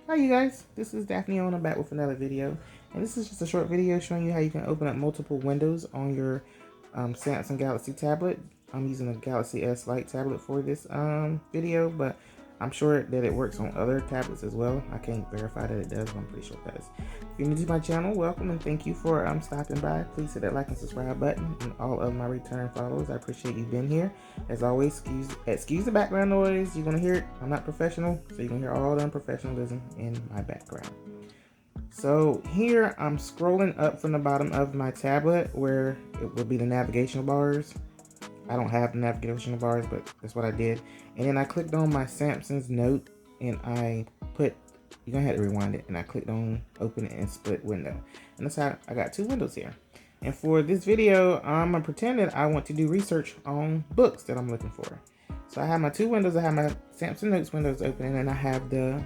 Hi you guys, this is Daphne and I'm back with another video, and this is just a short video showing you how you can open up multiple windows on your Samsung Galaxy tablet. I'm using a Galaxy S Lite tablet for this video, but I'm sure that it works on other tablets as well. I can't verify that it does, but I'm pretty sure it does. If you're new to my channel, welcome and thank you for stopping by. Please hit that like and subscribe button, and all of my return followers, I appreciate you being here. As always, excuse the background noise. You're gonna hear it. I'm not professional, so you're gonna hear all the unprofessionalism in my background. So here I'm scrolling up from the bottom of my tablet where it would be the navigational bars. I don't have the navigational bars, but that's what I did. And then I clicked on my Samsung's Note, and I put, you're gonna have to rewind it, and I clicked on open it and split window. And that's how I got two windows here. And for this video, I'm gonna pretend that I want to do research on books that I'm looking for. So I have my two windows. I have my Samsung Notes windows open, and then I have the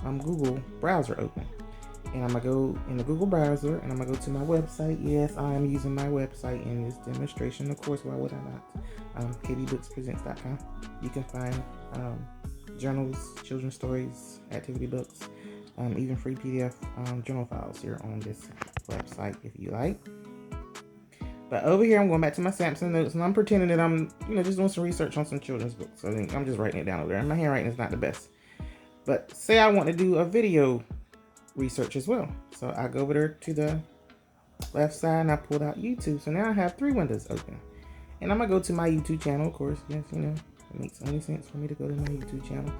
Google browser open. And I'm gonna go in the Google browser, and I'm gonna go to my website. Yes, I am using my website in this demonstration. Of course, why would I not? KBBooksPresents.com. You can find journals, children's stories, activity books, even free PDF journal files here on this website if you like. But over here, I'm going back to my Samsung Notes, and I'm pretending that I'm, just doing some research on some children's books. So I'm just writing it down over there. And my handwriting is not the best. But say I want to do a video research as well. So I go over there to the left side, and I pulled out YouTube. So now I have three windows open. And I'm going to go to my YouTube channel, of course. Yes, it makes only sense for me to go to my YouTube channel.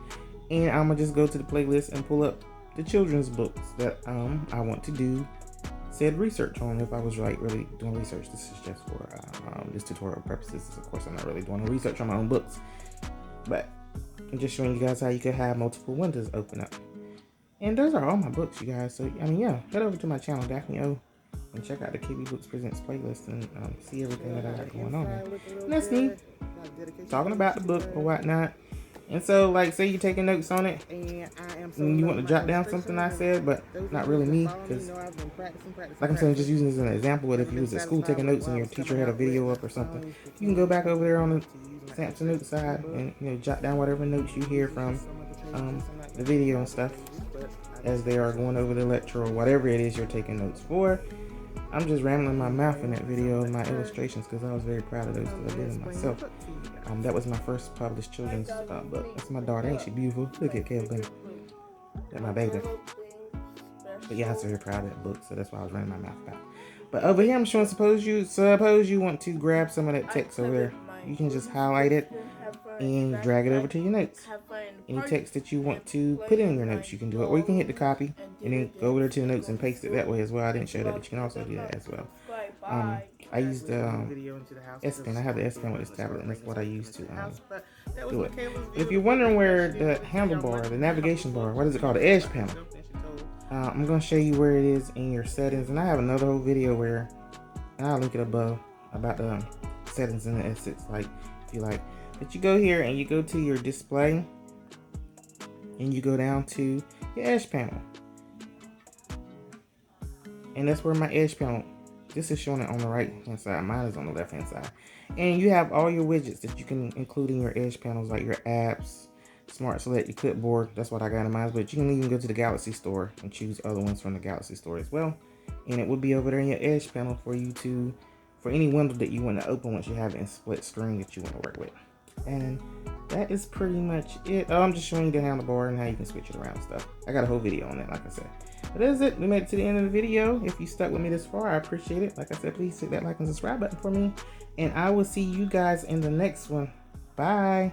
And I'm going to just go to the playlist and pull up the children's books that I want to do said research on. If I was really doing research, this is just for this tutorial purposes. Of course, I'm not really doing research on my own books, but I'm just showing you guys how you could have multiple windows open up. And those are all my books, you guys. So yeah, head over to my channel, Daphne O, and check out the KB Books Presents playlist and see everything that I got going on there. And that's neat, talking about the book or whatnot. And so, like, say you're taking notes on it, and you want to jot down something I said, but not really me, because, like I'm saying, just using this as an example, but if you was at school taking notes and your teacher had a video up or something, you can go back over there on the Samsung Notes side and jot down whatever notes you hear from the video and stuff as they are going over the lecture or whatever it is you're taking notes for. I'm just rambling my mouth in that video of my illustrations because I was very proud of those that I did them myself. That was my first published children's book. That's my daughter. Ain't she beautiful? Look at Caleb. That's my baby. But yeah, I was very proud of that book, so that's why I was running my mouth about. But over here, I'm showing, suppose you want to grab some of that text over there. You can just highlight it and drag it over to your notes. Any text that you want to put in your notes, you can do it. Or you can hit the copy and then go over there to the notes and paste it that way as well. I didn't show that, but you can also do that as well. I used the S Pen. I have the S Pen with this tablet, and that's what I use to do it. If you're wondering where the handlebar, the navigation bar, what is it called, the edge panel, I'm going to show you where it is in your settings. And I have another whole video where, and I'll link it above, about the settings in the S6 Lite if you like. But you go here and you go to your display, and you go down to your edge panel, and that's where my edge panel, this is showing it on the right hand side, mine is on the left hand side. And you have all your widgets that you can include in your edge panels, like your apps, smart select, your clipboard. That's what I got in mine, but you can even go to the Galaxy store and choose other ones from the Galaxy store as well, and it will be over there in your edge panel for you to, for any window that you want to open once you have it in split screen that you want to work with. And that is pretty much it. I'm just showing you the handlebar and how you can switch it around and stuff. I got a whole video on that, like I said. But that is it. We made it to the end of the video. If you stuck with me this far, I appreciate it. Like I said, please hit that like and subscribe button for me. And I will see you guys in the next one. Bye.